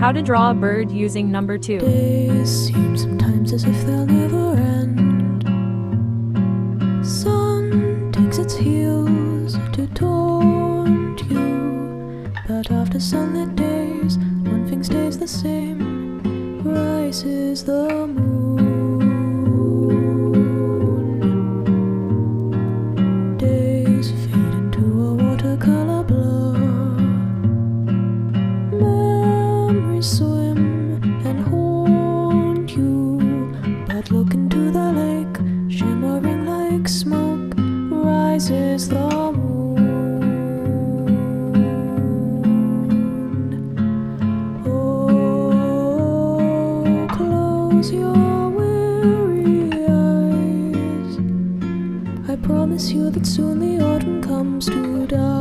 How to draw a bird using number 2. Days seem sometimes as if they'll never end. Sun takes its heels to taunt you, but after sunlit days, one thing stays the same: rises the moon. Days fade into a watercolor blur. Memories swim and haunt you, but look into the lake, shimmering like smoke, rises the moon. Oh, close your weary eyes. I promise you that soon the autumn comes to die.